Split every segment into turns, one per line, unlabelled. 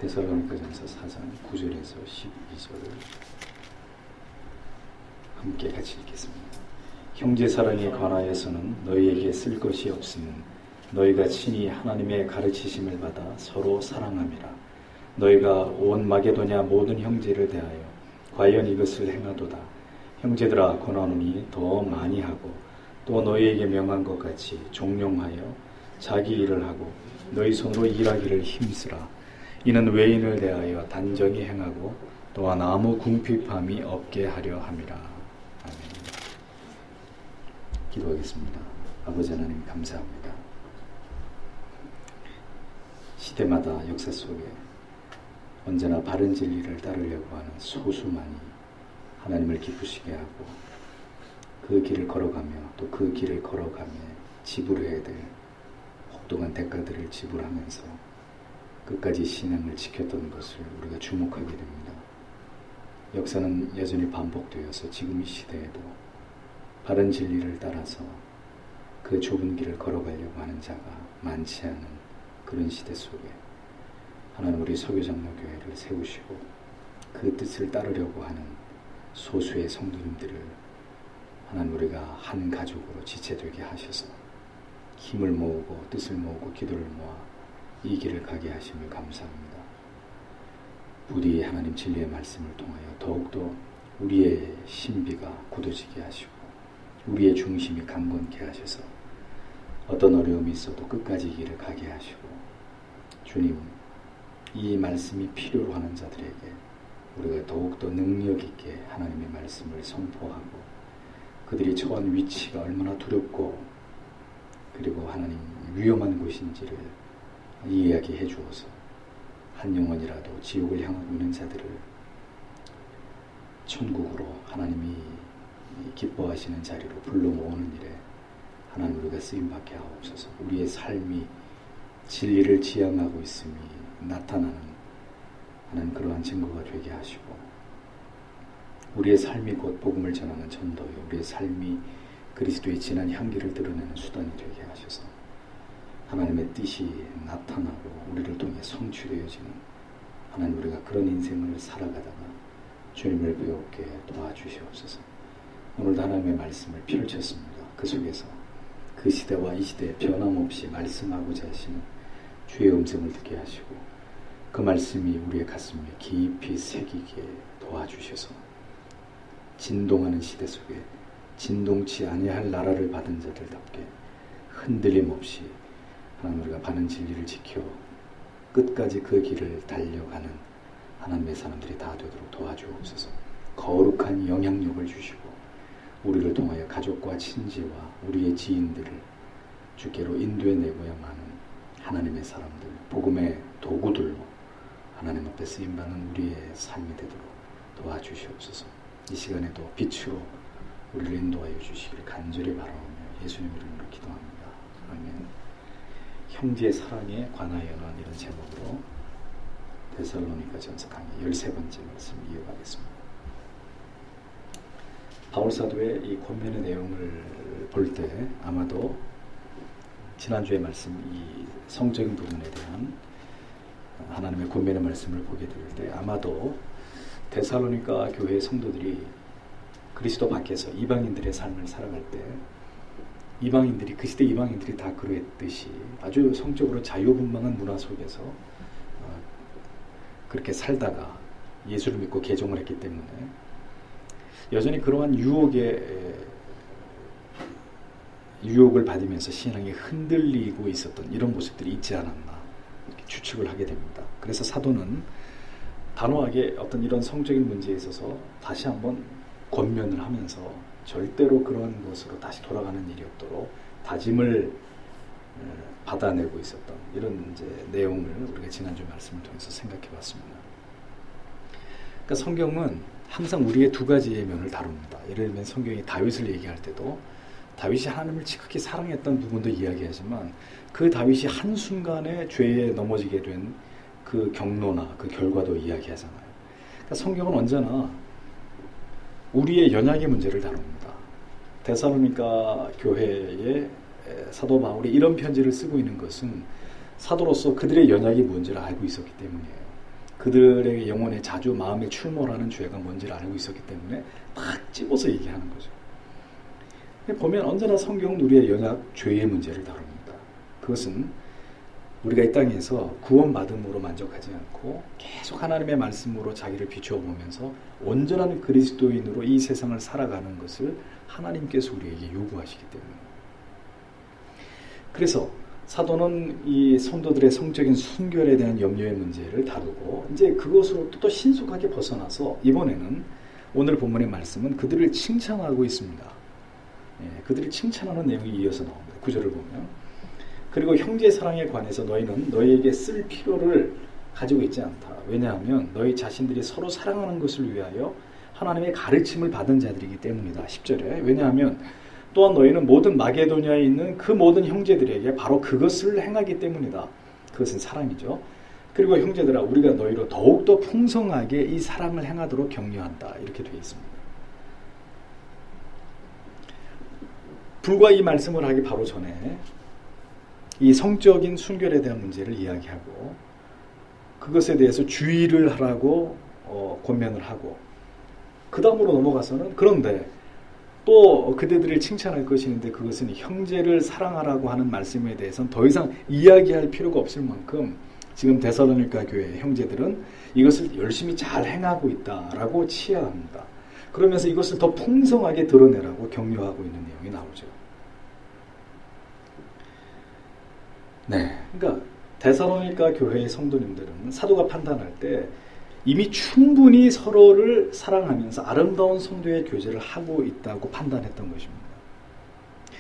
데살로니가전서 4장 9절에서 12절을 함께 같이 읽겠습니다. 형제 사랑에 관하여서는 너희에게 쓸 것이 없으면 너희가 친히 하나님의 가르치심을 받아 서로 사랑함이라. 너희가 온 마게도냐 모든 형제를 대하여 과연 이것을 행하도다. 형제들아 권하노니 더 많이 하고 또 너희에게 명한 것 같이 종용하여 자기 일을 하고 너희 손으로 일하기를 힘쓰라. 이는 외인을 대하여 단정히 행하고 또한 아무 궁핍함이 없게 하려 함이라. 아멘. 기도하겠습니다. 아버지 하나님 감사합니다. 시대마다 역사 속에 언제나 바른 진리를 따르려고 하는 소수만이 하나님을 기쁘시게 하고 그 길을 걸어가며 또 그 길을 걸어가며 지불해야 될 혹독한 대가들을 지불하면서 끝까지 신앙을 지켰던 것을 우리가 주목하게 됩니다. 역사는 여전히 반복되어서 지금 이 시대에도 바른 진리를 따라서 그 좁은 길을 걸어가려고 하는 자가 많지 않은 그런 시대 속에 하나님 우리 서교장로교회를 세우시고 그 뜻을 따르려고 하는 소수의 성도님들을 하나님 우리가 한 가족으로 지체되게 하셔서 힘을 모으고 뜻을 모으고 기도를 모아 이 길을 가게 하심을 감사합니다. 부디 하나님 진리의 말씀을 통하여 더욱더 우리의 신비가 굳어지게 하시고 우리의 중심이 강건케 하셔서 어떤 어려움이 있어도 끝까지 이 길을 가게 하시고 주님 이 말씀이 필요로 하는 자들에게 우리가 더욱더 능력 있게 하나님의 말씀을 선포하고 그들이 처한 위치가 얼마나 두렵고 그리고 하나님 위험한 곳인지를 이야기해 주어서 한 영혼이라도 지옥을 향하고 있는 자들을 천국으로 하나님이 기뻐하시는 자리로 불러 모으는 일에 하나님 우리가 쓰임받게 하옵소서. 우리의 삶이 진리를 지향하고 있음이 나타나는 하나님 그러한 증거가 되게 하시고 우리의 삶이 곧 복음을 전하는 전도요 우리의 삶이 그리스도의 진한 향기를 드러내는 수단이 되게 하셔서 하나님의 뜻이 나타나고 우리를 통해 성취되어지는 하나님 우리가 그런 인생을 살아가다가 주님을 배우게 도와주시옵소서. 오늘도 하나님의 말씀을 펼쳤습니다. 그 속에서 그 시대와 이 시대에 변함없이 말씀하고자 하시는 주의 음성을 듣게 하시고 그 말씀이 우리의 가슴에 깊이 새기게 도와주셔서 진동하는 시대 속에 진동치 아니할 나라를 받은 자들답게 흔들림 없이 하나님 우리가 바른 진리를 지켜 끝까지 그 길을 달려가는 하나님의 사람들이 다 되도록 도와주옵소서. 거룩한 영향력을 주시고 우리를 통하여 가족과 친지와 우리의 지인들을 주께로 인도해내고야만 하는 하나님의 사람들, 복음의 도구들로 하나님 앞에 쓰임받는 우리의 삶이 되도록 도와주시옵소서. 이 시간에도 빛으로 우리를 인도하여 주시기를 간절히 바라오며 예수님 이름으로 기도합니다. 아멘. 형제의 사랑에 관하여는 이런 제목으로 데살로니가전서 강의 13번째 말씀 이어가겠습니다. 바울 사도의 이 권면의 내용을 볼 때 아마도 지난주의 말씀 이 성적인 부분에 대한 하나님의 권면의 말씀을 보게 될 때 아마도 데살로니가 교회 성도들이 그리스도 밖에서 이방인들의 삶을 살아갈 때 이방인들이 그 시대 이방인들이 다 그러했듯이 아주 성적으로 자유분방한 문화 속에서 그렇게 살다가 예수를 믿고 개종을 했기 때문에 여전히 그러한 유혹을 받으면서 신앙이 흔들리고 있었던 이런 모습들이 있지 않았나 이렇게 추측을 하게 됩니다. 그래서 사도는 단호하게 어떤 이런 성적인 문제에 있어서 다시 한번 권면을 하면서 절대로 그런 것으로 다시 돌아가는 일이 없도록 다짐을 받아내고 있었던 이런 이제 내용을 우리가 지난주 말씀을 통해서 생각해 봤습니다. 그러니까 성경은 항상 우리의 두 가지의 면을 다룹니다. 예를 들면 성경이 다윗을 얘기할 때도 다윗이 하나님을 지극히 사랑했던 부분도 이야기하지만 그 다윗이 한순간에 죄에 넘어지게 된 그 경로나 그 결과도 이야기하잖아요. 그러니까 성경은 언제나 우리의 연약의 문제를 다룹니다. 데살로니가 교회에 사도 바울이 이런 편지를 쓰고 있는 것은 사도로서 그들의 연약이 뭔지를 알고 있었기 때문이에요. 그들의 영혼에 자주 마음에 출몰하는 죄가 뭔지를 알고 있었기 때문에 딱 집어서 얘기하는 거죠. 보면 언제나 성경은 우리의 연약 죄의 문제를 다룹니다. 그것은 우리가 이 땅에서 구원받음으로 만족하지 않고 계속 하나님의 말씀으로 자기를 비추어 보면서 온전한 그리스도인으로 이 세상을 살아가는 것을 하나님께서 우리에게 요구하시기 때문입니다. 그래서 사도는 이 성도들의 성적인 순결에 대한 염려의 문제를 다루고 이제 그것으로부터 또 신속하게 벗어나서 이번에는 오늘 본문의 말씀은 그들을 칭찬하고 있습니다. 그들을 칭찬하는 내용이 이어서 나옵니다. 9절을 보면 그리고 형제 사랑에 관해서 너희는 너희에게 쓸 필요를 가지고 있지 않다. 왜냐하면 너희 자신들이 서로 사랑하는 것을 위하여 하나님의 가르침을 받은 자들이기 때문이다. 10절에 왜냐하면 또한 너희는 모든 마게도냐에 있는 그 모든 형제들에게 바로 그것을 행하기 때문이다. 그것은 사랑이죠. 그리고 형제들아 우리가 너희로 더욱더 풍성하게 이 사랑을 행하도록 격려한다. 이렇게 되어 있습니다. 불과 이 말씀을 하기 바로 전에 이 성적인 순결에 대한 문제를 이야기하고 그것에 대해서 주의를 하라고 권면을 하고 그 다음으로 넘어가서는 그런데 또 그대들을 칭찬할 것이는데 그것은 형제를 사랑하라고 하는 말씀에 대해서는 더 이상 이야기할 필요가 없을 만큼 지금 데살로니가 교회 형제들은 이것을 열심히 잘 행하고 있다라고 치하합니다. 그러면서 이것을 더 풍성하게 드러내라고 격려하고 있는 내용이 나오죠. 네, 그러니까 데살로니가 교회의 성도님들은 사도가 판단할 때 이미 충분히 서로를 사랑하면서 아름다운 성도의 교제를 하고 있다고 판단했던 것입니다.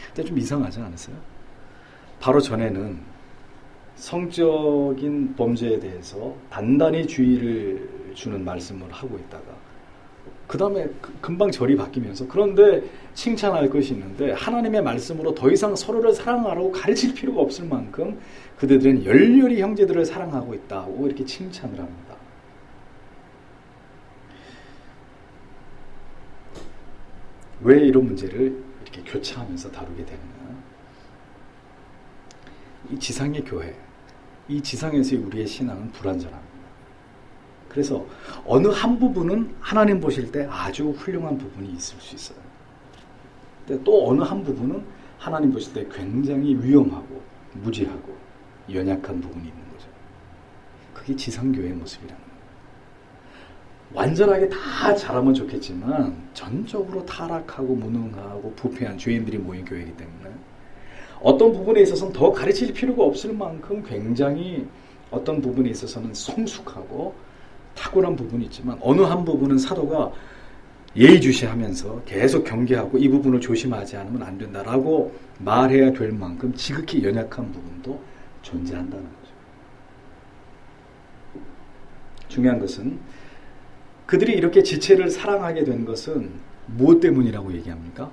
근데 좀 이상하지 않으세요? 바로 전에는 성적인 범죄에 대해서 단단히 주의를 주는 말씀을 하고 있다가 그 다음에 금방 절이 바뀌면서 그런데 칭찬할 것이 있는데 하나님의 말씀으로 더 이상 서로를 사랑하라고 가르칠 필요가 없을 만큼 그들은 열렬히 형제들을 사랑하고 있다고 이렇게 칭찬을 합니다. 왜 이런 문제를 이렇게 교차하면서 다루게 되느냐? 이 지상의 교회, 이 지상에서의 우리의 신앙은 불완전합니다. 그래서 어느 한 부분은 하나님 보실 때 아주 훌륭한 부분이 있을 수 있어요. 근데 또 어느 한 부분은 하나님 보실 때 굉장히 위험하고 무지하고 연약한 부분이 있는 거죠. 그게 지상교회의 모습이라는 거예요. 완전하게 다 잘하면 좋겠지만 전적으로 타락하고 무능하고 부패한 죄인들이 모인 교회이기 때문에 어떤 부분에 있어서는 더 가르칠 필요가 없을 만큼 굉장히 어떤 부분에 있어서는 성숙하고 탁월한 부분이 있지만 어느 한 부분은 사도가 예의주시하면서 계속 경계하고 이 부분을 조심하지 않으면 안 된다라고 말해야 될 만큼 지극히 연약한 부분도 존재한다는 거죠. 중요한 것은 그들이 이렇게 지체를 사랑하게 된 것은 무엇 때문이라고 얘기합니까?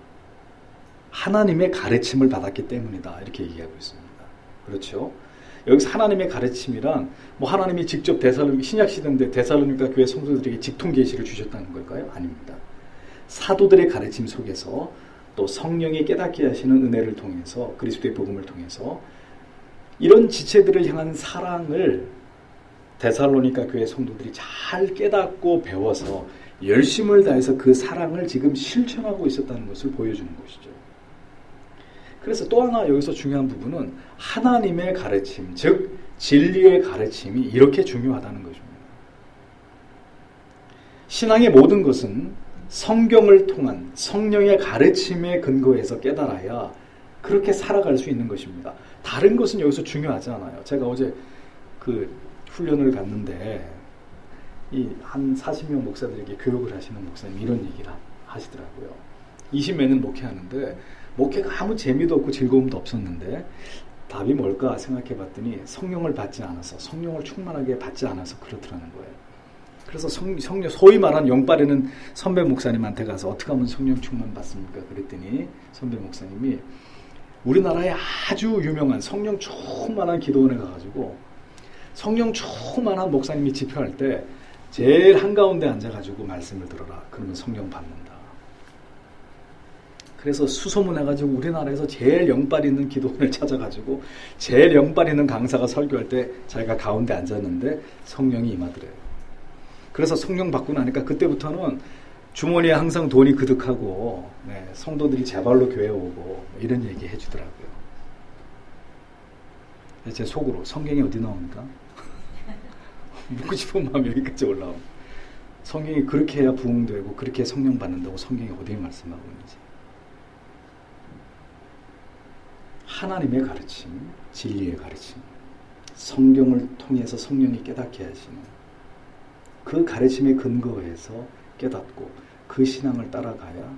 하나님의 가르침을 받았기 때문이다. 이렇게 얘기하고 있습니다. 그렇죠? 여기서 하나님의 가르침이란 뭐 하나님이 직접 신약 시대인데 데살로니가 교회 성도들에게 직통 계시를 주셨다는 걸까요? 아닙니다. 사도들의 가르침 속에서 또 성령이 깨닫게 하시는 은혜를 통해서 그리스도의 복음을 통해서 이런 지체들을 향한 사랑을 데살로니가 교회 성도들이 잘 깨닫고 배워서 열심을 다해서 그 사랑을 지금 실천하고 있었다는 것을 보여주는 것이죠. 그래서 또 하나 여기서 중요한 부분은 하나님의 가르침, 즉 진리의 가르침이 이렇게 중요하다는 것입니다. 신앙의 모든 것은 성경을 통한 성령의 가르침에 근거해서 깨달아야 그렇게 살아갈 수 있는 것입니다. 다른 것은 여기서 중요하지 않아요. 제가 어제 그 훈련을 갔는데 이 한 40명 목사들에게 교육을 하시는 목사님 이런 얘기를 하시더라고요. 20매는 목회하는데 목회가 아무 재미도 없고 즐거움도 없었는데 답이 뭘까 생각해 봤더니 성령을 받지 않아서 성령을 충만하게 받지 않아서 그렇더라는 거예요. 그래서 성령 소위 말하는 영빠르는 선배 목사님한테 가서 어떻게 하면 성령 충만 받습니까? 그랬더니 선배 목사님이 우리나라에 아주 유명한 성령 충만한 기도원에 가가지고 성령 충만한 목사님이 집회할 때 제일 한가운데 앉아가지고 말씀을 들어라. 그러면 성령 받는다. 그래서 수소문해가지고 우리나라에서 제일 영빨 있는 기도원을 찾아가지고 제일 영빨 있는 강사가 설교할 때 자기가 가운데 앉았는데 성령이 임하더래요. 그래서 성령 받고 나니까 그때부터는 주머니에 항상 돈이 그득하고 성도들이 제발로 교회 오고 이런 얘기 해주더라고요. 제 속으로 성경이 어디 나옵니까? 묻고 싶은 마음이 여기까지 올라옵니다. 성경이 그렇게 해야 부흥되고 그렇게 성령 받는다고 성경이 어디에 말씀하고 있는지. 하나님의 가르침, 진리의 가르침, 성경을 통해서 성령이 깨닫게 하시는 그 가르침에 근거해서 깨닫고 그 신앙을 따라가야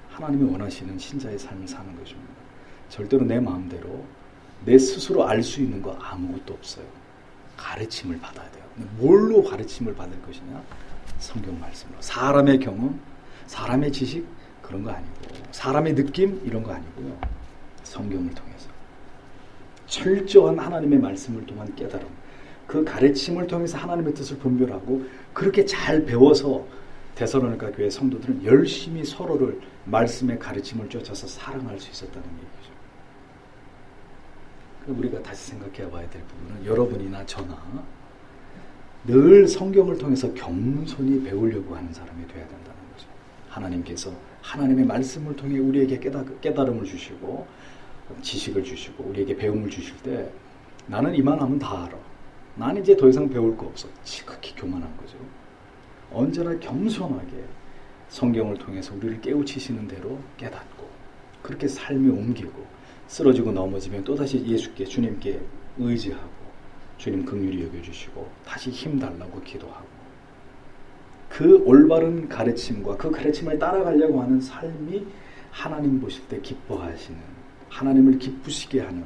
하나님이 원하시는 신자의 삶을 사는 것입니다. 절대로 내 마음대로 내 스스로 알 수 있는 거 아무것도 없어요. 가르침을 받아야 돼요. 뭘로 가르침을 받을 것이냐? 성경 말씀으로. 사람의 경험, 사람의 지식 그런 거 아니고 사람의 느낌 이런 거 아니고요. 성경을 통해서 철저한 하나님의 말씀을 통한 깨달음, 그 가르침을 통해서 하나님의 뜻을 분별하고 그렇게 잘 배워서 데살로니가 교회 성도들은 열심히 서로를 말씀의 가르침을 쫓아서 사랑할 수 있었다는 얘기죠. 우리가 다시 생각해 봐야 될 부분은 여러분이나 저나 늘 성경을 통해서 겸손히 배우려고 하는 사람이 되어야 된다는 거죠. 하나님께서 하나님의 말씀을 통해 우리에게 깨달음을 주시고 지식을 주시고 우리에게 배움을 주실 때 나는 이만하면 다 알아. 나는 이제 더 이상 배울 거 없어. 지극히 교만한 거죠. 언제나 겸손하게 성경을 통해서 우리를 깨우치시는 대로 깨닫고 그렇게 삶이 옮기고 쓰러지고 넘어지면 또다시 예수께 주님께 의지하고 주님 긍휼히 여겨주시고 다시 힘달라고 기도하고 그 올바른 가르침과 그 가르침을 따라가려고 하는 삶이 하나님 보실 때 기뻐하시는 하나님을 기쁘시게 하는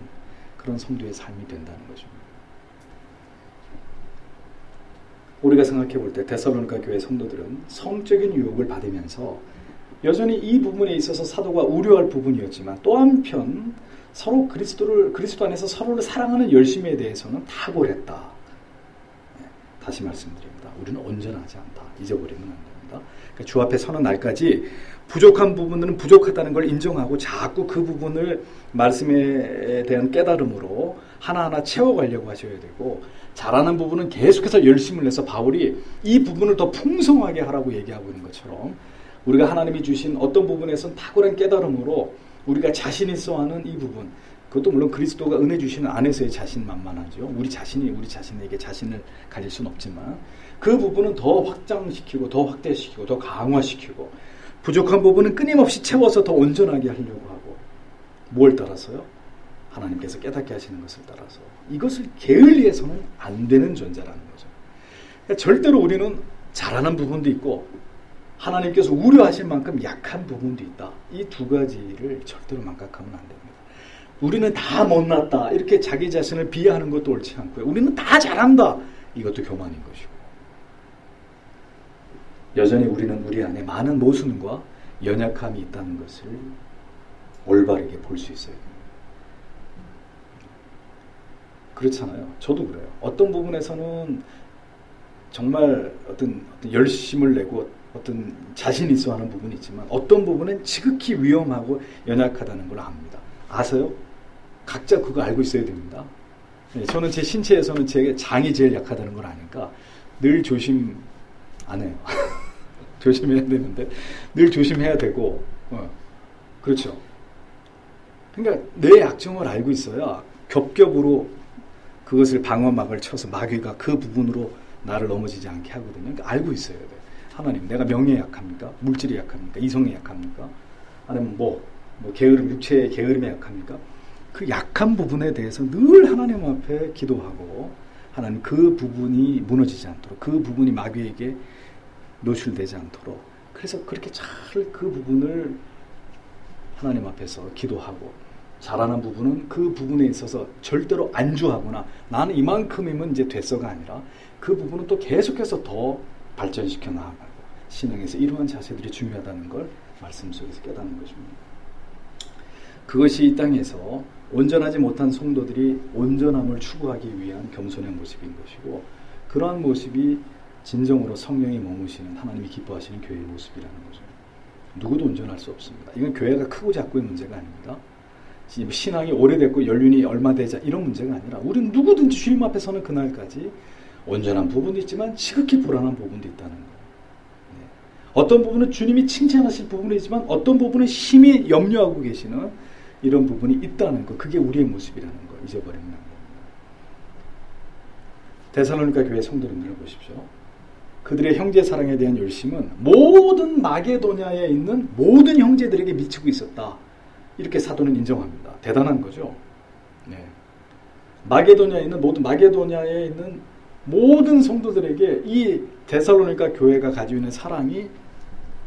그런 성도의 삶이 된다는 것입니다. 우리가 생각해 볼 때 데살로니가 교회 성도들은 성적인 유혹을 받으면서 여전히 이 부분에 있어서 사도가 우려할 부분이었지만 또 한편 서로 그리스도 안에서 서로를 사랑하는 열심에 대해서는 탁월했다. 다시 말씀드립니다. 우리는 온전하지 않다. 잊어버리면 안 됩니다. 그러니까 주 앞에 서는 날까지 부족한 부분들은 부족하다는 걸 인정하고 자꾸 그 부분을 말씀에 대한 깨달음으로 하나하나 채워가려고 하셔야 되고 잘하는 부분은 계속해서 열심을 내서 바울이 이 부분을 더 풍성하게 하라고 얘기하고 있는 것처럼 우리가 하나님이 주신 어떤 부분에서는 탁월한 깨달음으로 우리가 자신 있어 하는 이 부분 그것도 물론 그리스도가 은혜 주시는 안에서의 자신만만하죠. 우리 자신이 우리 자신에게 자신을 가질 수는 없지만 그 부분은 더 확장시키고 더 확대시키고 더 강화시키고 부족한 부분은 끊임없이 채워서 더 온전하게 하려고 하고 뭘 따라서요? 하나님께서 깨닫게 하시는 것을 따라서 이것을 게을리해서는 안 되는 존재라는 거죠. 그러니까 절대로 우리는 잘하는 부분도 있고 하나님께서 우려하실 만큼 약한 부분도 있다. 이 두 가지를 절대로 망각하면 안 됩니다. 우리는 다 못났다. 이렇게 자기 자신을 비하하는 것도 옳지 않고요. 우리는 다 잘한다. 이것도 교만인 것이고. 여전히 우리는 우리 안에 많은 모순과 연약함이 있다는 것을 올바르게 볼 수 있어야 됩니다. 그렇잖아요. 저도 그래요. 어떤 부분에서는 정말 어떤 열심을 내고 어떤 자신 있어 하는 부분이 있지만 어떤 부분은 지극히 위험하고 연약하다는 걸 압니다. 아세요? 각자 그거 알고 있어야 됩니다. 저는 제 신체에서는 제 장이 제일 약하다는 걸 아니까 늘 조심 안 해요. 조심해야 되는데 늘 조심해야 되고 그렇죠. 그러니까 내 약점을 알고 있어야 겹겹으로 그것을 방어막을 쳐서 마귀가 그 부분으로 나를 넘어지지 않게 하거든요. 그러니까 알고 있어야 돼. 하나님, 내가 명예에 약합니까? 물질에 약합니까? 이성에 약합니까? 아니면 게으름, 육체의 게으름에 약합니까? 그 약한 부분에 대해서 늘 하나님 앞에 기도하고 하나님 그 부분이 무너지지 않도록 그 부분이 마귀에게 노출되지 않도록 그래서 그렇게 잘 그 부분을 하나님 앞에서 기도하고 잘하는 부분은 그 부분에 있어서 절대로 안주하거나 나는 이만큼이면 이제 됐어가 아니라 그 부분은 또 계속해서 더 발전시켜 나아가고 신앙에서 이러한 자세들이 중요하다는 걸 말씀 속에서 깨닫는 것입니다. 그것이 이 땅에서 온전하지 못한 성도들이 온전함을 추구하기 위한 겸손의 모습인 것이고 그러한 모습이 진정으로 성령이 머무시는 하나님이 기뻐하시는 교회의 모습이라는 거죠. 누구도 온전할 수 없습니다. 이건 교회가 크고 작고의 문제가 아닙니다. 신앙이 오래됐고 연륜이 얼마 되자 이런 문제가 아니라 우리는 누구든지 주님 앞에 서는 그날까지 온전한 부분도 있지만 지극히 불안한 부분도 있다는 거예요. 네. 어떤 부분은 주님이 칭찬하실 부분이지만 어떤 부분은 심히 염려하고 계시는 이런 부분이 있다는 거. 그게 우리의 모습이라는 거 잊어버리는 겁니다. 데살로니가 교회 성도님들을 보십시오. 그들의 형제 사랑에 대한 열심은 모든 마게도냐에 있는 모든 형제들에게 미치고 있었다. 이렇게 사도는 인정합니다. 대단한 거죠. 네. 마게도냐에 있는 모든 성도들에게 이 데살로니가 교회가 가지고 있는 사랑이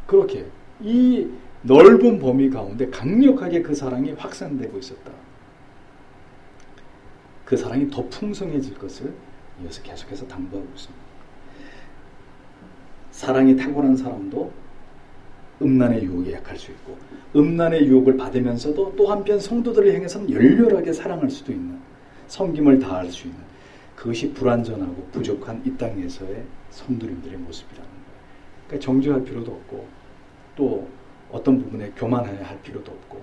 그렇게 이 넓은 범위 가운데 강력하게 그 사랑이 확산되고 있었다. 그 사랑이 더 풍성해질 것을 이어서 계속해서 당부하고 있습니다. 사랑이 탁월한 사람도 음란의 유혹에 약할 수 있고 음란의 유혹을 받으면서도 또 한편 성도들을 향해서는 열렬하게 사랑할 수도 있는 섬김을 다할 수 있는 그것이 불완전하고 부족한 이 땅에서의 성도님들의 모습이라는 거예요. 그러니까 정죄할 필요도 없고 또 어떤 부분에 교만해야 할 필요도 없고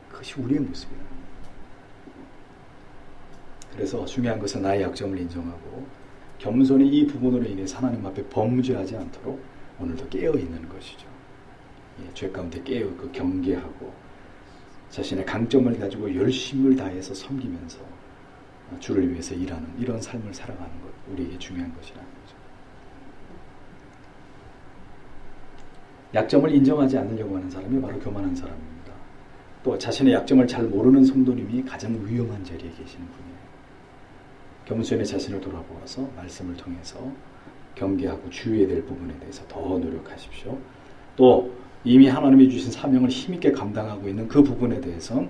그것이 우리의 모습이라는 거예요. 그래서 중요한 것은 나의 약점을 인정하고 겸손히 이 부분으로 인해서 하나님 앞에 범죄하지 않도록 오늘도 깨어있는 것이죠. 예, 죄 가운데 깨어있고 경계하고 자신의 강점을 가지고 열심을 다해서 섬기면서 주를 위해서 일하는 이런 삶을 살아가는 것 우리에게 중요한 것이라는 거죠. 약점을 인정하지 않으려고 하는 사람이 바로 교만한 사람입니다. 또 자신의 약점을 잘 모르는 성도님이 가장 위험한 자리에 계시는 분이에요. 겸손히 자신을 돌아보아서 말씀을 통해서 경계하고 주의해야 될 부분에 대해서 더 노력하십시오. 또 이미 하나님이 주신 사명을 힘있게 감당하고 있는 그 부분에 대해서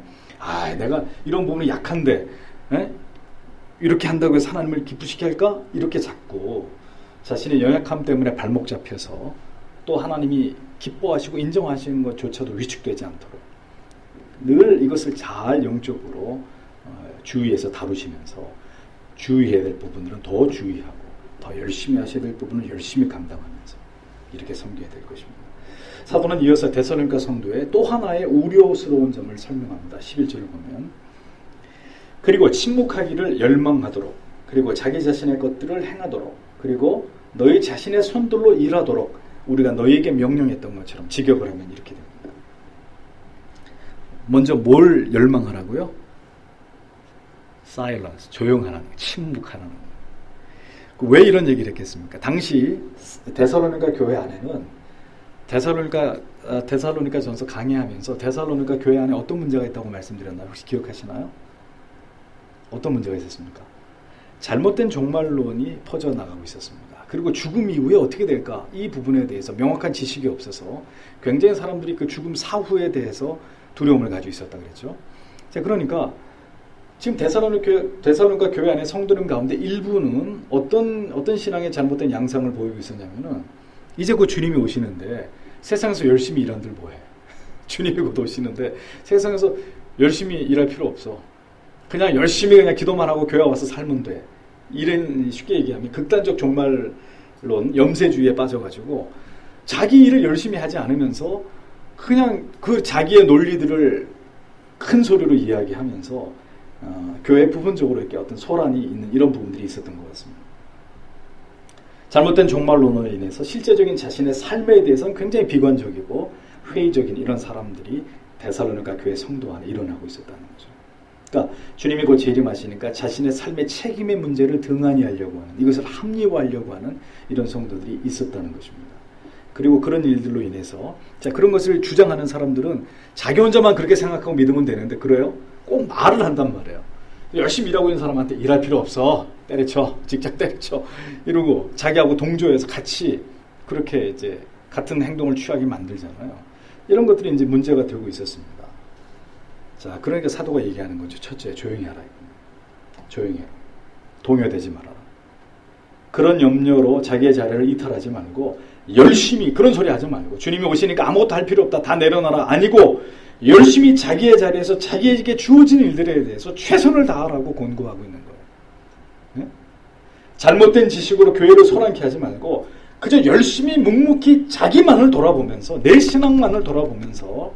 내가 이런 부분이 약한데 이렇게 한다고 해서 하나님을 기쁘시게 할까? 이렇게 자꾸 자신의 연약함 때문에 발목 잡혀서 또 하나님이 기뻐하시고 인정하시는 것조차도 위축되지 않도록 늘 이것을 잘 영적으로 주의해서 다루시면서 주의해야 될 부분들은 더 주의하고 더 열심히 하셔야 될 부분을 열심히 감당하면서 이렇게 섬겨야 될 것입니다. 사도는 이어서 데살로니가 성도의 또 하나의 우려스러운 점을 설명합니다. 11절을 보면 그리고 침묵하기를 열망하도록 그리고 자기 자신의 것들을 행하도록 그리고 너희 자신의 손들로 일하도록 우리가 너희에게 명령했던 것처럼 직역을 하면 이렇게 됩니다. 먼저 뭘 열망하라고요? silence, 조용하라는 거예요. 침묵하라는 거예요. 왜 이런 얘기를 했겠습니까? 당시 데살로니가 교회 안에는 데살로니가 전서 강의하면서 데살로니가 교회 안에 어떤 문제가 있다고 말씀드렸나요? 혹시 기억하시나요? 어떤 문제가 있었습니까? 잘못된 종말론이 퍼져나가고 있었습니다. 그리고 죽음 이후에 어떻게 될까? 이 부분에 대해서 명확한 지식이 없어서 굉장히 사람들이 그 죽음 사후에 대해서 두려움을 가지고 있었다 그랬죠. 자, 그러니까 지금 데살로니가 교회 안에 성도님 가운데 일부는 어떤 신앙의 잘못된 양상을 보이고 있었냐면은 이제 곧 주님이 오시는데 세상에서 열심히 일한들 뭐해? 주님이 곧 오시는데 세상에서 열심히 일할 필요 없어. 그냥 열심히 그냥 기도만 하고 교회 와서 살면 돼. 이런 쉽게 얘기하면 극단적 종말론 염세주의에 빠져가지고 자기 일을 열심히 하지 않으면서 그냥 그 자기의 논리들을 큰 소리로 이야기하면서 교회 부분적으로 이렇게 어떤 소란이 있는 이런 부분들이 있었던 것 같습니다. 잘못된 종말론으로 인해서 실제적인 자신의 삶에 대해서는 굉장히 비관적이고 회의적인 이런 사람들이 데살로니가 교회 성도 안에 일어나고 있었다는 거죠. 그러니까 주님이 곧 재림하시니까 자신의 삶의 책임의 문제를 등한히 하려고 하는 이것을 합리화하려고 하는 이런 성도들이 있었다는 것입니다. 그리고 그런 일들로 인해서 그런 것을 주장하는 사람들은 자기 혼자만 그렇게 생각하고 믿으면 되는데 그래요? 꼭 말을 한단 말이에요. 열심히 일하고 있는 사람한테 일할 필요 없어. 때려쳐. 직접 때려쳐. 이러고 자기하고 동조해서 같이 그렇게 이제 같은 행동을 취하게 만들잖아요. 이런 것들이 이제 문제가 되고 있었습니다. 자, 그러니까 사도가 얘기하는 거죠. 첫째, 조용히 하라. 조용히 해라. 동요되지 말아라. 그런 염려로 자기의 자리를 이탈하지 말고 열심히 그런 소리 하지 말고 주님이 오시니까 아무것도 할 필요 없다. 다 내려놔라. 아니고 열심히 자기의 자리에서 자기에게 주어진 일들에 대해서 최선을 다하라고 권고하고 있는 거예요. 네? 잘못된 지식으로 교회를 소란케 하지 말고 그저 열심히 묵묵히 자기만을 돌아보면서 내 신앙만을 돌아보면서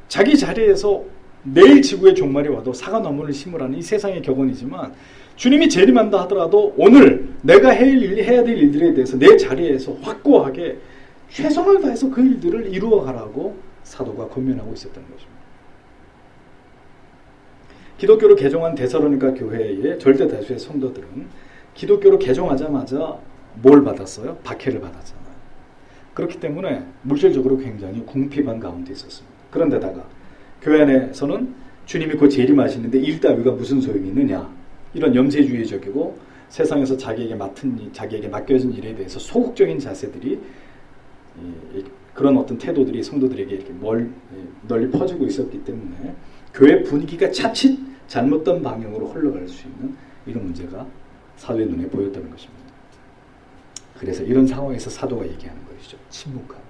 자기 자리에서 내일 지구의 종말이 와도 사과나무를 심으라는 이 세상의 격언이지만 주님이 재림한다 하더라도 오늘 내가 해야 될 일들에 대해서 내 자리에서 확고하게 최선을 다해서 그 일들을 이루어 가라고 사도가 권면하고 있었던 것입니다. 기독교로 개종한 데살로니가 교회의 절대 다수의 성도들은 기독교로 개종하자마자 뭘 받았어요? 박해를 받았잖아요. 그렇기 때문에 물질적으로 굉장히 궁핍한 가운데 있었습니다. 그런데다가 교회 안에서는 주님이 곧 재림하시는데 일 따위가 무슨 소용이 있느냐, 이런 염세주의적이고 세상에서 자기에게 맡겨진 일에 대해서 소극적인 자세들이, 그런 어떤 태도들이 성도들에게 이렇게 널리 퍼지고 있었기 때문에 교회 분위기가 자칫 잘못된 방향으로 흘러갈 수 있는 이런 문제가 사도의 눈에 보였다는 것입니다. 그래서 이런 상황에서 사도가 얘기하는 것이죠. 침묵하고.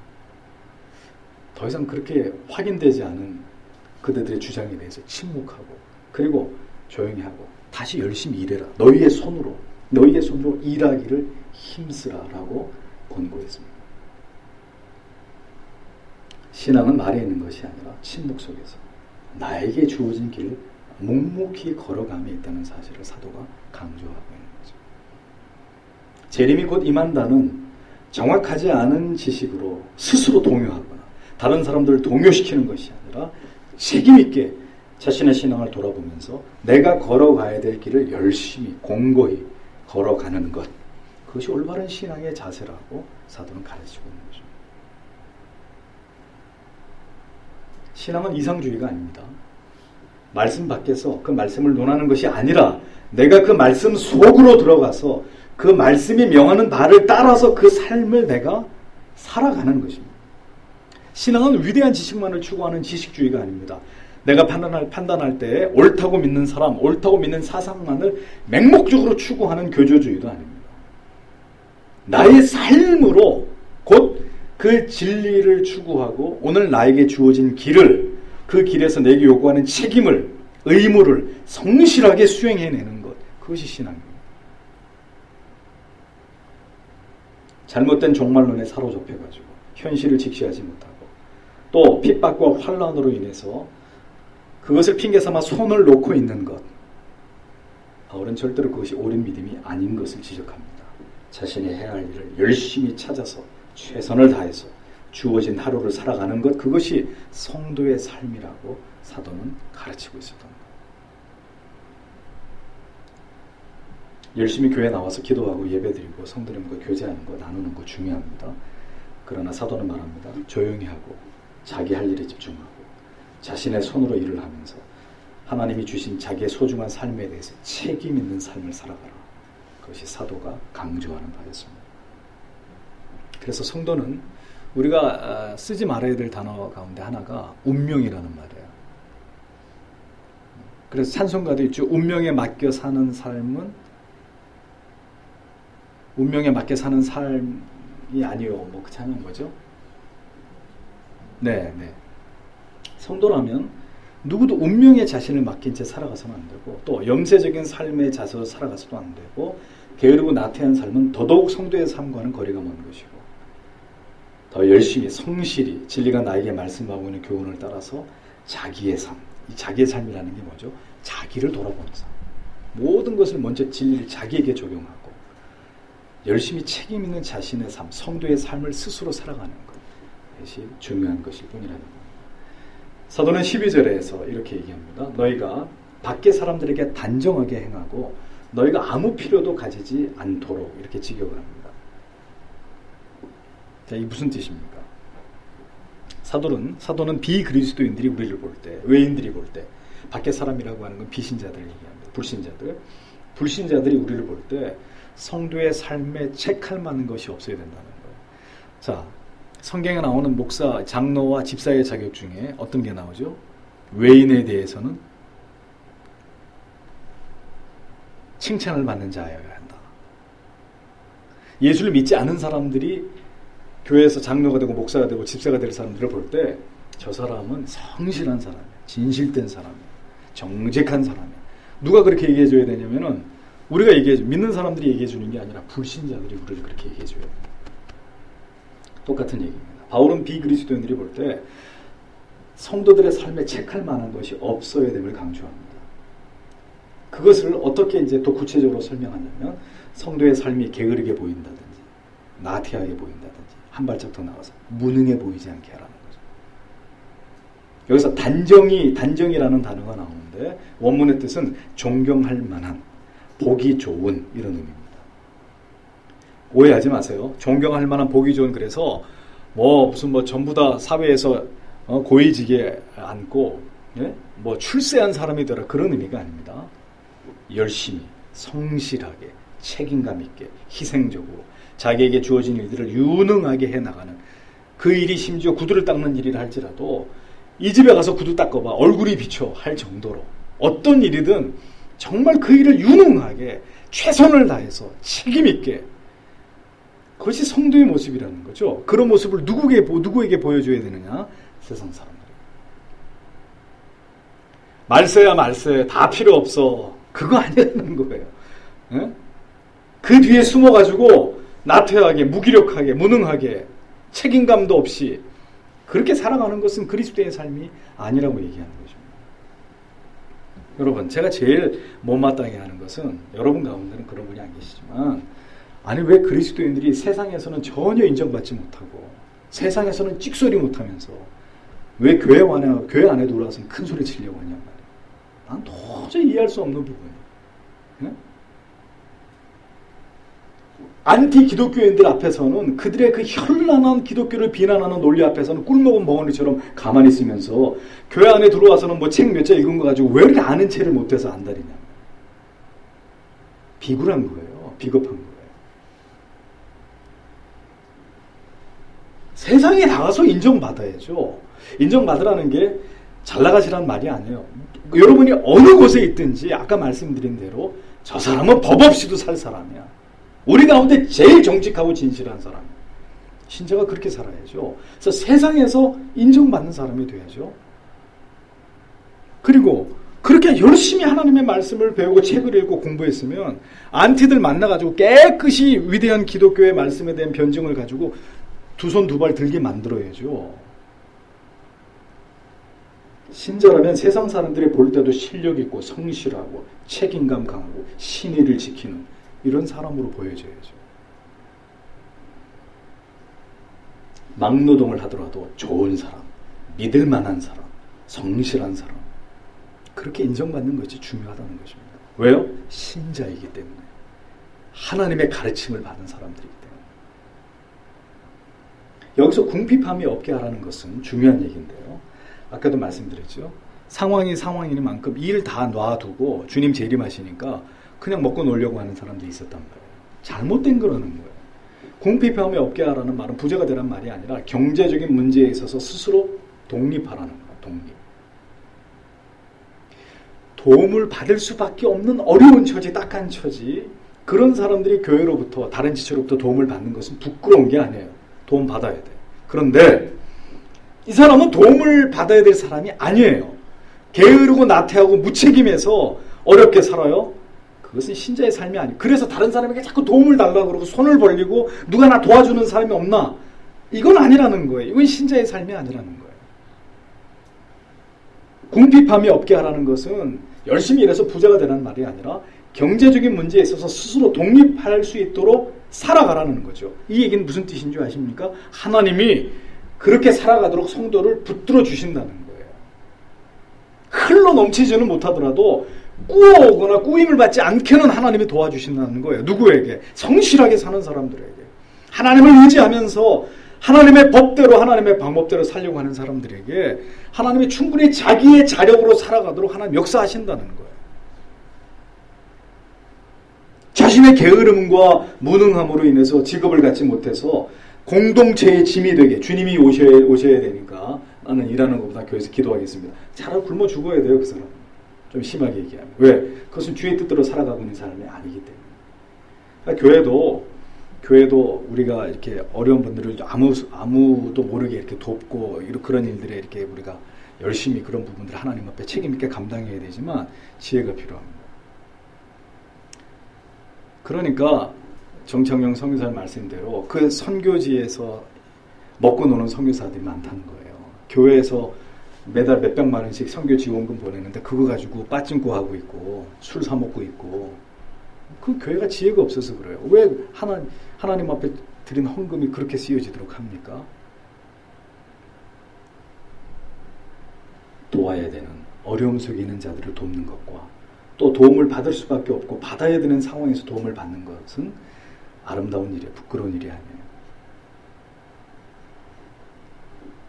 더 이상 그렇게 확인되지 않은 그들의 주장에 대해서 침묵하고, 그리고 조용히 하고 다시 열심히 일해라. 너희의 손으로 일하기를 힘쓰라라고 권고했습니다. 신앙은 말에 있는 것이 아니라 침묵 속에서 나에게 주어진 길을 묵묵히 걸어감에 있다는 사실을 사도가 강조하고 있는 거죠. 재림이 곧 임한다는 정확하지 않은 지식으로 스스로 동요하거나 다른 사람들을 동요시키는 것이 아니라 책임있게 자신의 신앙을 돌아보면서 내가 걸어가야 될 길을 열심히 공고히 걸어가는 것, 그것이 올바른 신앙의 자세라고 사도는 가르치고 있는 거죠. 신앙은 이상주의가 아닙니다. 말씀 밖에서 그 말씀을 논하는 것이 아니라 내가 그 말씀 속으로 들어가서 그 말씀이 명하는 바를 따라서 그 삶을 내가 살아가는 것입니다. 신앙은 위대한 지식만을 추구하는 지식주의가 아닙니다. 내가 판단할 때 옳다고 믿는 사람, 옳다고 믿는 사상만을 맹목적으로 추구하는 교조주의도 아닙니다. 나의 삶으로 곧 그 진리를 추구하고 오늘 나에게 주어진 길을, 그 길에서 내게 요구하는 책임을, 의무를 성실하게 수행해내는 것, 그것이 신앙입니다. 잘못된 종말론에 사로잡혀가지고 현실을 직시하지 못하고 또 핍박과 환난으로 인해서 그것을 핑계삼아 손을 놓고 있는 것, 바울은 절대로 그것이 옳은 믿음이 아닌 것을 지적합니다. 자신이 해야 할 일을 열심히 찾아서 최선을 다해서 주어진 하루를 살아가는 것, 그것이 성도의 삶이라고 사도는 가르치고 있었던 것. 열심히 교회에 나와서 기도하고 예배드리고 성도님과 교제하는 거, 나누는 거 중요합니다. 그러나 사도는 말합니다. 조용히 하고 자기 할 일에 집중하고 자신의 손으로 일을 하면서 하나님이 주신 자기의 소중한 삶에 대해서 책임 있는 삶을 살아가라. 그것이 사도가 강조하는 바였습니다. 그래서 성도는 우리가 쓰지 말아야 될 단어 가운데 하나가 운명이라는 말이에요. 그래서 찬송가도 있죠. 운명에 맡겨 사는 삶은 운명에 맡겨 사는 삶이 아니요. 뭐 그 찬양 거죠. 네. 성도라면 누구도 운명에 자신을 맡긴 채 살아가서는 안 되고, 또 염세적인 삶의 자세로 살아가서도 안 되고, 게으르고 나태한 삶은 더더욱 성도의 삶과는 거리가 먼 것이고, 더 열심히 성실히 진리가 나에게 말씀하고 있는 교훈을 따라서 자기의 삶, 이 자기의 삶이라는 게 뭐죠? 자기를 돌아보는 삶. 모든 것을 먼저 진리를 자기에게 적용하고 열심히 책임 있는 자신의 삶, 성도의 삶을 스스로 살아가는 것, 이것이 중요한 것일 뿐이라는 겁니다. 사도는 12절에서 이렇게 얘기합니다. 너희가 밖의 사람들에게 단정하게 행하고 너희가 아무 필요도 가지지 않도록, 이렇게 직역을 합니다. 자, 이게 무슨 뜻입니까? 사도는 비그리스도인들이 우리를 볼 때, 외인들이 볼 때, 밖의 사람이라고 하는 건 비신자들을 얘기합니다. 불신자들이 우리를 볼 때 성도의 삶에 책할 만한 것이 없어야 된다는 거예요. 자, 성경에 나오는 목사, 장로와 집사의 자격 중에 어떤 게 나오죠? 외인에 대해서는 칭찬을 받는 자여야 한다. 예수를 믿지 않은 사람들이 교회에서 장로가 되고 목사가 되고 집사가 될 사람들을 볼 때 저 사람은 성실한 사람이야, 진실된 사람이야, 정직한 사람이야. 누가 그렇게 얘기해 줘야 되냐면은 우리가 믿는 사람들이 얘기해 주는 게 아니라 불신자들이 우리를 그렇게 얘기해 줘야 돼요. 똑같은 얘기입니다. 바울은 비그리스도인들이 볼 때 성도들의 삶에 책할 만한 것이 없어야 됨을 강조합니다. 그것을 어떻게 이제 또 구체적으로 설명하냐면 성도의 삶이 게으르게 보인다든지 나태하게 보인다든지 한 발짝 더 나가서 무능해 보이지 않게 하라는 거죠. 여기서 단정이라는 단어가 나오는데 원문의 뜻은 존경할 만한, 보기 좋은 이런 의미입니다. 오해하지 마세요. 존경할 만한, 보기 좋은, 그래서 무슨 전부 다 사회에서 고위직에 앉고 출세한 사람이 되라 그런 의미가 아닙니다. 열심히, 성실하게, 책임감 있게, 희생적으로 자기에게 주어진 일들을 유능하게 해나가는, 그 일이 심지어 구두를 닦는 일이라 할지라도 이 집에 가서 구두 닦아봐 얼굴이 비쳐 할 정도로 어떤 일이든 정말 그 일을 유능하게 최선을 다해서 책임 있게, 그것이 성도의 모습이라는 거죠. 그런 모습을 누구에게 보여줘야 되느냐? 세상 사람들. 말세 다 필요 없어, 그거 아니라는 거예요. 에? 그 뒤에 숨어가지고 나태하게, 무기력하게, 무능하게, 책임감도 없이 그렇게 살아가는 것은 그리스도의 삶이 아니라고 얘기하는 것입니다. 여러분, 제가 제일 못마땅해 하는 것은, 여러분 가운데는 그런 분이 안 계시지만, 아니 왜 그리스도인들이 세상에서는 전혀 인정받지 못하고 세상에서는 찍소리 못하면서 왜 교회 안에 들어와서는 큰 소리 치려고 하냔 말이에요. 난 도저히 이해할 수 없는 부분이에요. 네? 안티 기독교인들 앞에서는, 그들의 그 현란한 기독교를 비난하는 논리 앞에서는 꿀먹은 멍어리처럼 가만히 있으면서 교회 안에 들어와서는 책 몇 자 읽은 거 가지고 왜 이렇게 아는 체를 못해서 안달이냐. 비굴한 거예요. 비겁한 거예요. 세상에 나가서 인정받아야죠. 인정받으라는 게 잘 나가시라는 말이 아니에요. 여러분이 어느 곳에 있든지 아까 말씀드린 대로 저 사람은 법 없이도 살 사람이야. 우리 가운데 제일 정직하고 진실한 사람. 신자가 그렇게 살아야죠. 그래서 세상에서 인정받는 사람이 돼야죠. 그리고 그렇게 열심히 하나님의 말씀을 배우고 책을 읽고 공부했으면 안티들 만나가지고 깨끗이 위대한 기독교의 말씀에 대한 변증을 가지고 두 손 두 발 들게 만들어야죠. 신자라면 세상 사람들이 볼 때도 실력 있고 성실하고 책임감 강하고 신의를 지키는 이런 사람으로 보여져야죠. 막노동을 하더라도 좋은 사람, 믿을 만한 사람, 성실한 사람, 그렇게 인정받는 것이 중요하다는 것입니다. 왜요? 신자이기 때문에. 하나님의 가르침을 받은 사람들이기 때문에. 여기서 궁핍함이 없게 하라는 것은 중요한 얘기인데요. 아까도 말씀드렸죠. 상황이니만큼 일 다 놔두고 주님 재림하시니까 그냥 먹고 놀려고 하는 사람들이 있었단 말이에요. 잘못된 거라는 거예요. 궁핍함이 없게 하라는 말은 부자가 되란 말이 아니라 경제적인 문제에 있어서 스스로 독립하라는 거예요. 독립. 도움을 받을 수밖에 없는 어려운 처지, 딱한 처지, 그런 사람들이 교회로부터, 다른 지체로부터 도움을 받는 것은 부끄러운 게 아니에요. 도움 받아야 돼. 그런데 이 사람은 도움을 받아야 될 사람이 아니에요. 게으르고 나태하고 무책임해서 어렵게 살아요. 그것은 신자의 삶이 아니에요. 그래서 다른 사람에게 자꾸 도움을 달라고 그러고 손을 벌리고 누가 나 도와주는 사람이 없나? 이건 아니라는 거예요. 이건 신자의 삶이 아니라는 거예요. 궁핍함이 없게 하라는 것은 열심히 일해서 부자가 되라는 말이 아니라 경제적인 문제에 있어서 스스로 독립할 수 있도록 살아가라는 거죠. 이 얘기는 무슨 뜻인 줄 아십니까? 하나님이 그렇게 살아가도록 성도를 붙들어 주신다는 거예요. 흘러 넘치지는 못하더라도 꾸어오거나 꾸임을 받지 않게는 하나님이 도와주신다는 거예요. 누구에게? 성실하게 사는 사람들에게. 하나님을 의지하면서 하나님의 법대로, 하나님의 방법대로 살려고 하는 사람들에게 하나님이 충분히 자기의 자력으로 살아가도록 하나님 역사하신다는 거예요. 자신의 게으름과 무능함으로 인해서 직업을 갖지 못해서 공동체의 짐이 되게, 주님이 오셔야 되니까 나는 일하는 것보다 교회에서 기도하겠습니다. 차라리 굶어 죽어야 돼요, 그 사람. 좀 심하게 얘기하면. 왜? 그것은 주의 뜻대로 살아가고 있는 사람이 아니기 때문에. 그러니까 교회도 우리가 이렇게 어려운 분들을 아무도 모르게 이렇게 돕고 그런 일들에 이렇게 우리가 열심히 그런 부분들을 하나님 앞에 책임 있게 감당해야 되지만 지혜가 필요합니다. 그러니까 정창영 선교사님 말씀대로 그 선교지에서 먹고 노는 선교사들이 많다는 거예요. 교회에서 매달 몇백만 원씩 선교 지원금 보내는데 그거 가지고 빠찡고 하고 있고 술 사 먹고 있고 그 교회가 지혜가 없어서 그래요. 왜 하나님 앞에 드린 헌금이 그렇게 쓰여지도록 합니까? 도와야 되는 어려움 속에 있는 자들을 돕는 것과 또 도움을 받을 수밖에 없고 받아야 되는 상황에서 도움을 받는 것은 아름다운 일이에요. 부끄러운 일이 아니에요.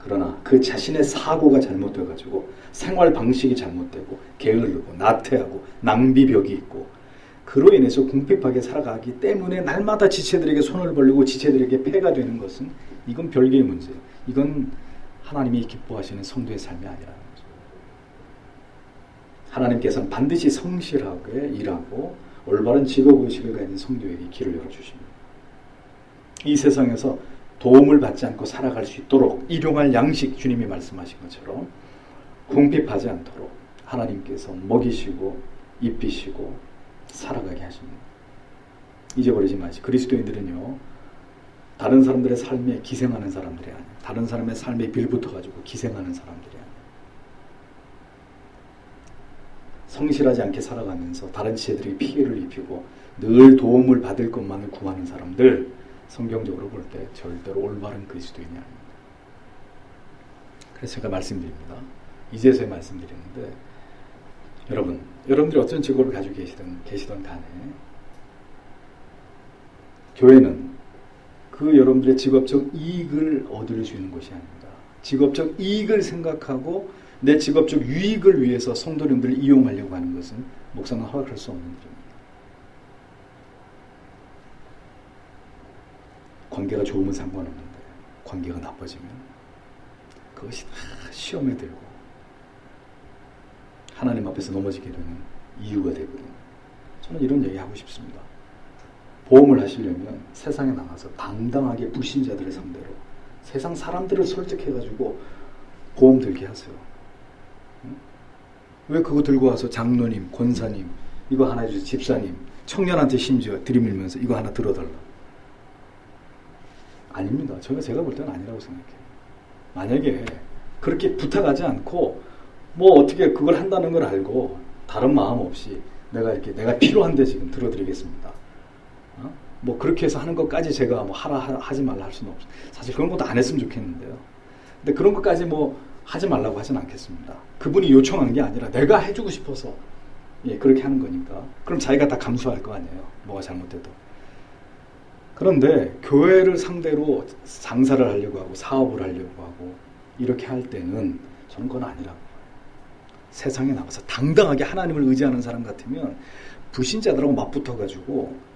그러나 그 자신의 사고가 잘못돼가지고 생활 방식이 잘못되고 게으르고 나태하고 낭비벽이 있고 그로 인해서 궁핍하게 살아가기 때문에 날마다 지체들에게 손을 벌리고 지체들에게 폐가 되는 것은 이건 별개의 문제예요. 이건 하나님이 기뻐하시는 성도의 삶이 아니라는 거죠. 하나님께서는 반드시 성실하게 일하고 올바른 직업의식을 가진 성도에게 길을 열어주십니다. 이 세상에서 도움을 받지 않고 살아갈 수 있도록 일용할 양식 주님이 말씀하신 것처럼 궁핍하지 않도록 하나님께서 먹이시고 입히시고 살아가게 하십니다. 잊어버리지 마시. 그리스도인들은요 다른 사람들의 삶에 기생하는 사람들이 아니에요. 다른 사람의 삶에 빌붙어가지고 기생하는 사람들이 아니에요. 성실하지 않게 살아가면서 다른 지체들이 피해를 입히고 늘 도움을 받을 것만을 구하는 사람들, 성경적으로 볼 때 절대로 올바른 그리스도인이 아닙니다. 그래서 제가 말씀드립니다. 이제서야 말씀드리는데 여러분들이 어떤 직업을 가지고 계시던 간에 교회는 그 여러분들의 직업적 이익을 얻을 수 있는 것이 아닙니다. 직업적 이익을 생각하고 내 직업적 유익을 위해서 성도님들을 이용하려고 하는 것은 목사는 허락할 수 없는 일입니다. 관계가 좋으면 상관없는데 관계가 나빠지면 그것이 다 시험에 들고 하나님 앞에서 넘어지게 되는 이유가 되거든요. 저는 이런 얘기 하고 싶습니다. 보험을 하시려면 세상에 나가서 당당하게 불신자들을 상대로 세상 사람들을 설득해가지고 보험 들게 하세요. 왜 그거 들고 와서 장로님, 권사님 이거 하나 해주세요. 집사님, 청년한테 심지어 들이밀면서 이거 하나 들어달라. 아닙니다. 제가 볼 때는 아니라고 생각해요. 만약에 그렇게 부탁하지 않고 뭐 어떻게 그걸 한다는 걸 알고 다른 마음 없이 내가 필요한데 지금 들어드리겠습니다. 뭐 그렇게 해서 하는 것까지 제가 뭐 하지 말라 할 수는 없어요. 사실 그런 것도 안 했으면 좋겠는데요. 근데 그런 것까지 뭐 하지 말라고 하진 않겠습니다. 그분이 요청한 게 아니라 내가 해주고 싶어서 그렇게 하는 거니까. 그럼 자기가 다 감수할 거 아니에요. 뭐가 잘못돼도. 그런데 교회를 상대로 장사를 하려고 하고 사업을 하려고 하고 이렇게 할 때는 저는 그건 아니라고. 세상에 나가서 당당하게 하나님을 의지하는 사람 같으면 불신자들하고 맞붙어가지고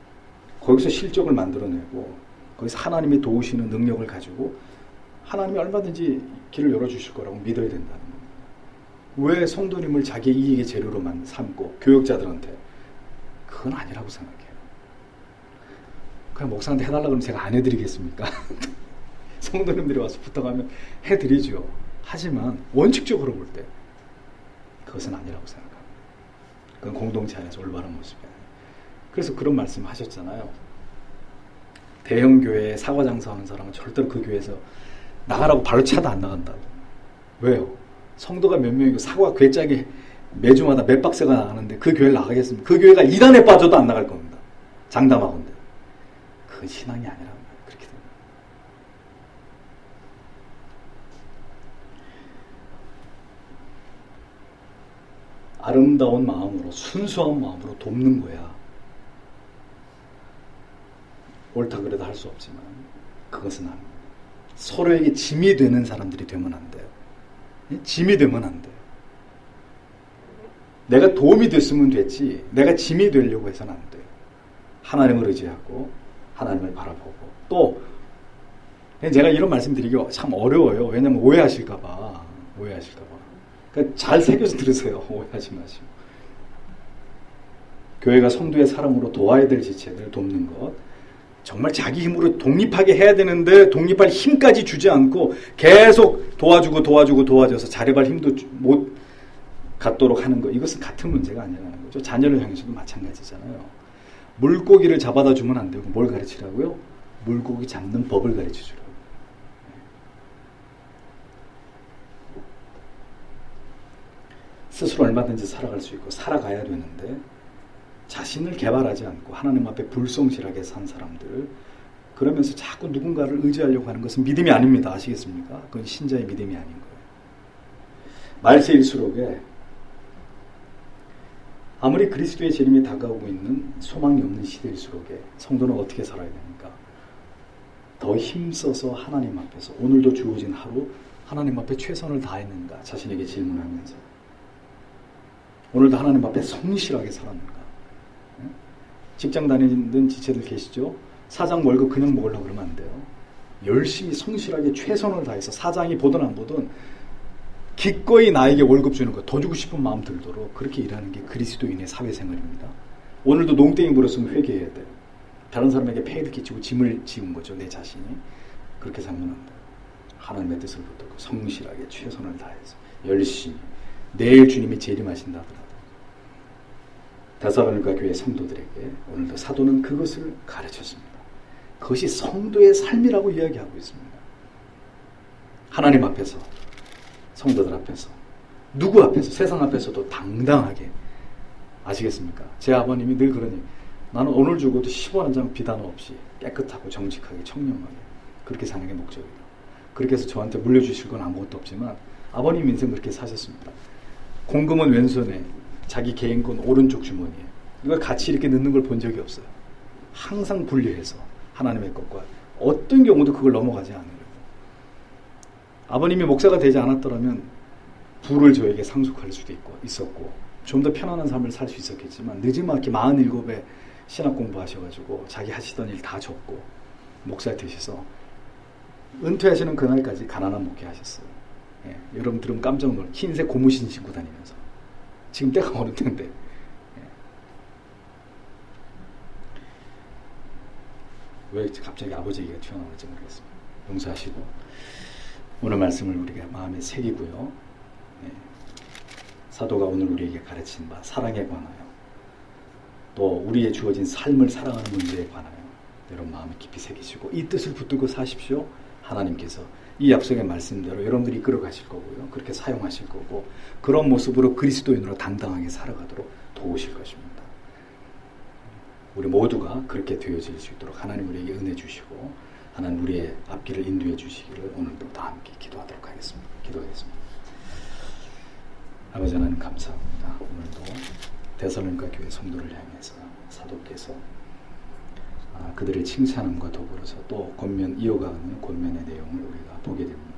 거기서 실적을 만들어내고 거기서 하나님이 도우시는 능력을 가지고 하나님이 얼마든지 길을 열어주실 거라고 믿어야 된다는 겁니다. 왜 성도님을 자기 이익의 재료로만 삼고 교역자들한테 그건 아니라고 생각해요. 그냥 목사한테 해달라고 하면 제가 안 해드리겠습니까? 성도님들이 와서 부탁하면 해드리죠. 하지만 원칙적으로 볼 때 그것은 아니라고 생각합니다. 그건 공동체 안에서 올바른 모습이에요. 그래서 그런 말씀 하셨잖아요. 대형 교회에 사과 장사하는 사람은 절대로 그 교회에서 나가라고 발로 차도 안 나간다고. 왜요? 성도가 몇 명이고 사과 괴짝이 매주마다 몇 박스가 나가는데 그 교회를 나가겠습니까? 그 교회가 이단에 빠져도 안 나갈 겁니다. 장담하건대. 그건 신앙이 아니란 말이에요. 그렇게 됩니다. 아름다운 마음으로 순수한 마음으로 돕는 거야. 옳다 그래도 할 수 없지만 그것은 아닙니다. 서로에게 짐이 되는 사람들이 되면 안 돼요. 짐이 되면 안 돼요. 내가 도움이 됐으면 됐지 내가 짐이 되려고 해서는 안 돼요. 하나님을 의지하고 하나님을 바라보고 또 제가 이런 말씀 드리기가 참 어려워요. 왜냐하면 오해하실까 봐. 그러니까 잘 새겨서 들으세요. 오해하지 마시고. 교회가 성도의 사랑으로 도와야 될 지체들 돕는 것 정말 자기 힘으로 독립하게 해야 되는데 독립할 힘까지 주지 않고 계속 도와줘서 자립할 힘도 못 갖도록 하는 거 이것은 같은 문제가 아니라는 거죠. 자녀를 향해서도 마찬가지잖아요. 물고기를 잡아다 주면 안 되고 뭘 가르치라고요? 물고기 잡는 법을 가르쳐주라고. 스스로 얼마든지 살아갈 수 있고 살아가야 되는데 자신을 개발하지 않고 하나님 앞에 불성실하게 산 사람들, 그러면서 자꾸 누군가를 의지하려고 하는 것은 믿음이 아닙니다. 아시겠습니까? 그건 신자의 믿음이 아닌 거예요. 말세일수록에 아무리 그리스도의 재림이 다가오고 있는 소망이 없는 시대일수록에 성도는 어떻게 살아야 됩니까? 더 힘써서 하나님 앞에서 오늘도 주어진 하루 하나님 앞에 최선을 다했는가 자신에게 질문하면서 오늘도 하나님 앞에 성실하게 살았는가. 직장 다니는 지체들 계시죠? 사장 월급 그냥 먹으려고 그러면 안 돼요. 열심히 성실하게 최선을 다해서 사장이 보든 안 보든 기꺼이 나에게 월급 주는 거 더 주고 싶은 마음 들도록 그렇게 일하는 게 그리스도인의 사회생활입니다. 오늘도 농땡이 부렸으면 회개해야 돼요. 다른 사람에게 폐해를 끼치고 짐을 지은 거죠. 내 자신이. 그렇게 살면 안 돼요. 하나님의 뜻을 붙들고 성실하게 최선을 다해서 열심히 내일 주님이 재림하신다 하더라도 데살로니가 교회 성도들에게 오늘도 사도는 그것을 가르쳤습니다. 그것이 성도의 삶이라고 이야기하고 있습니다. 하나님 앞에서, 성도들 앞에서, 누구 앞에서, 세상 앞에서도 당당하게. 아시겠습니까? 제 아버님이 늘 그러니 나는 오늘 죽어도 10원 한 장 비단 없이 깨끗하고 정직하게 청렴하게 그렇게 사는 게 목적이다. 그렇게 해서 저한테 물려주실 건 아무것도 없지만 아버님 인생 그렇게 사셨습니다. 공금은 왼손에 자기 개인 건 오른쪽 주머니에 이걸 같이 이렇게 넣는 걸 본 적이 없어요. 항상 분리해서 하나님의 것과 어떤 경우도 그걸 넘어가지 않으려고. 아버님이 목사가 되지 않았더라면 부를 저에게 상속할 수도 있었고 좀 더 편안한 삶을 살 수 있었겠지만 늦지막히 47에 신학 공부하셔가지고 자기 하시던 일 다 접고 목사 되셔서 은퇴하시는 그날까지 가난한 목회 하셨어요. 예, 여러분 들으면 깜짝 놀라. 흰색 고무신 신고 다니면서 지금 때가 어느 때인데 왜 갑자기 아버지 얘기가 튀어나올지 모르겠습니다. 용서하시고 오늘 말씀을 우리가 마음에 새기고요. 사도가 오늘 우리에게 가르친 바 사랑에 관하여 또 우리의 주어진 삶을 살아가는 문제에 관하여 여러분 마음에 깊이 새기시고 이 뜻을 붙들고 사십시오. 하나님께서 이 약속의 말씀대로 여러분들이 이끌어 가실 거고요. 그렇게 사용하실 거고 그런 모습으로 그리스도인으로 당당하게 살아가도록 도우실 것입니다. 우리 모두가 그렇게 되어질 수 있도록 하나님 우리에게 은혜 주시고 하나님 우리의 앞길을 인도해 주시기를 오늘도 다 함께 기도하도록 하겠습니다. 기도하겠습니다. 아버지 하나님 감사합니다. 오늘도 데살로니가 교회 성도를 향해서 사도께서 그들의 칭찬함과 더불어서 또 권면 이어가는 권면의 내용을 우리가 보게 됩니다.